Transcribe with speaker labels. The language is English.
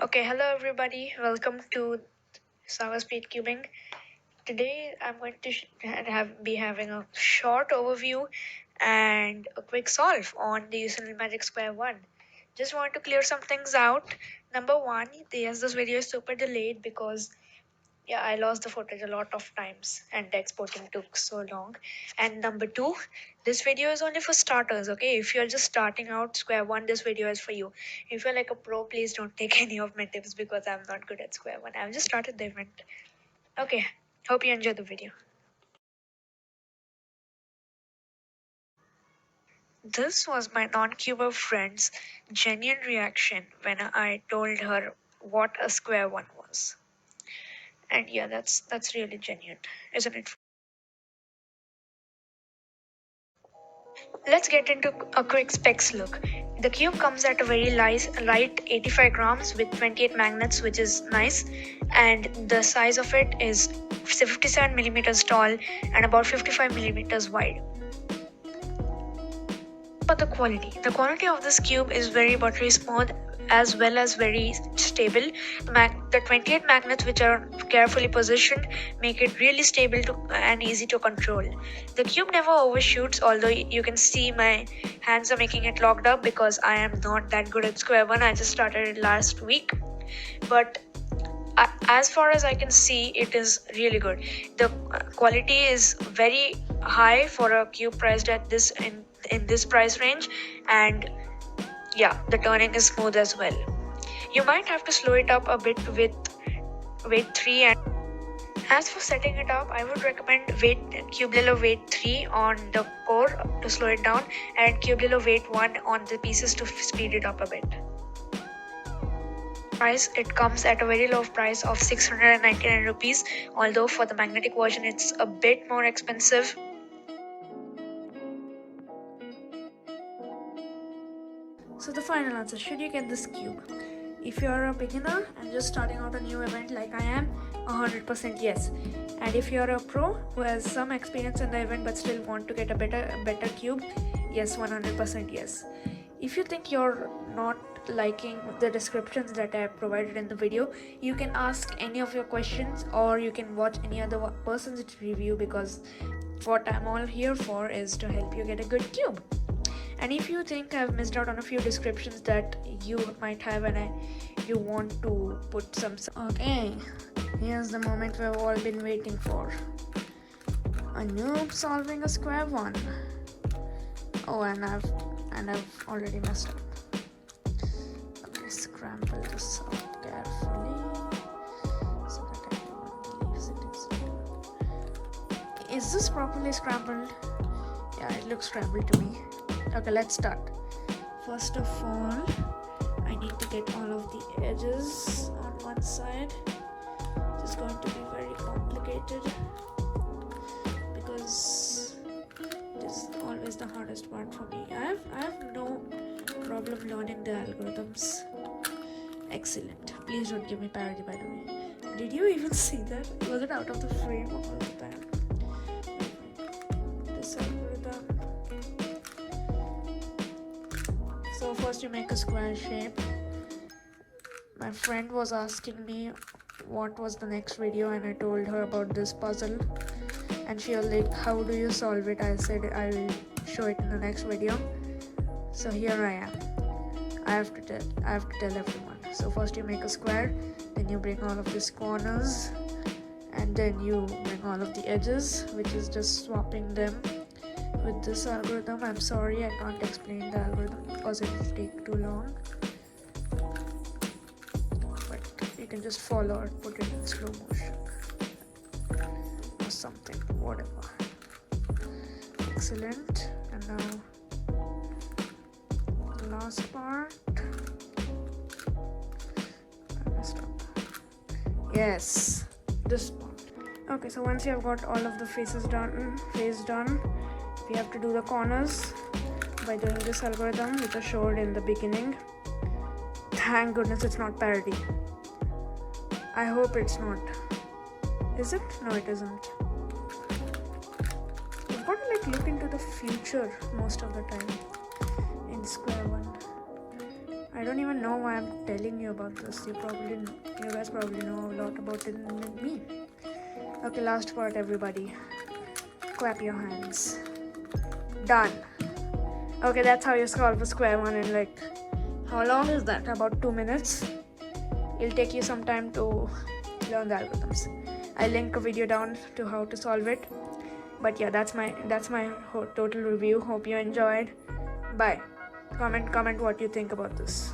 Speaker 1: Okay, hello everybody. Welcome to Saga Speed Cubing. Today I'm going to be having a short overview and a quick solve on the Yuxin Little Magic Square 1. Just want to clear some things out. Number one, yes, this video is super delayed because I lost the footage a lot of times and the exporting took so long. And number two, this video is only for starters, okay? If you're just starting out Square 1, this video is for you. If you're like a pro, please don't take any of my tips because I'm not good at Square 1. I've just started the event. Okay, hope you enjoy the video. This was my non-cuber friend's genuine reaction when I told her what a Square 1 was. And yeah, that's really genuine, isn't it? Let's get into a quick specs look. The cube comes at a very light 85 grams with 28 magnets, which is nice, and the size of it is 57 millimeters tall and about 55 millimeters wide. But the quality of this cube is very buttery smooth as well as very stable. The 28 magnets, which are carefully positioned, make it really stable and easy to control. The cube never overshoots, although you can see my hands are making it locked up because I am not that good at Square 1. I just started it last week. But as far as I can see, it is really good. The quality is very high for a cube priced at this in this price range, and yeah, the turning is smooth as well. You might have to slow it up a bit with weight 3. And as for setting it up, I would recommend Cube Little weight 3 on the core to slow it down and Cube Little weight 1 on the pieces to speed it up a bit. It comes at a very low price of 699 rupees, although for the magnetic version it's a bit more expensive. So the final answer, should you get this cube? If you're a beginner and just starting out a new event like I am, 100% yes. And if you're a pro who has some experience in the event but still want to get a better cube, yes, 100% yes. If you think you're not liking the descriptions that I have provided in the video, you can ask any of your questions or you can watch any other person's review, because what I'm all here for is to help you get a good cube. And if you think I've missed out on a few descriptions that you might have and you want to put some... Okay, here's the moment we've all been waiting for. A noob solving a Square 1. Oh, and I've already messed up. Okay, scramble this up carefully so that everyone believes it is. Is this properly scrambled? Yeah, it looks scrambled to me. Okay, let's start. First of all, I need to get all of the edges on one side. It's going to be very complicated because it is always the hardest part for me. I have no problem learning the algorithms. Excellent. Please don't give me parody, by the way. Did you even see that? Was it out of the frame all the time? This algorithm. So first you make a square shape. My friend was asking me what was the next video and I told her about this puzzle, and she was like, how do you solve it? I said I will show it in the next video. So here I am. I have to tell everyone. So first you make a square, then you bring all of these corners, and then you bring all of the edges, which is just swapping them with this algorithm. I'm sorry I can't explain the algorithm because it will take too long, but you can just follow or put it in slow motion or something, whatever. Excellent. And now the last part. I messed up. Yes, this part. Okay, so once you have got all of the face done, we have to do the corners by doing this algorithm which I showed in the beginning. Thank goodness it's not parody. I hope it's not. Is it? No, it isn't. You've got to look into the future most of the time in Square 1. I don't even know why I'm telling you about this. You guys probably know a lot about it than me. Okay, last part, everybody. Clap your hands. Done. Okay, that's how you solve a square one in like, how long is that? About 2 minutes. It'll take you some time to learn the algorithms. I'll link a video down to how to solve it. But yeah, that's my total review. Hope you enjoyed. Bye. Comment what you think about this.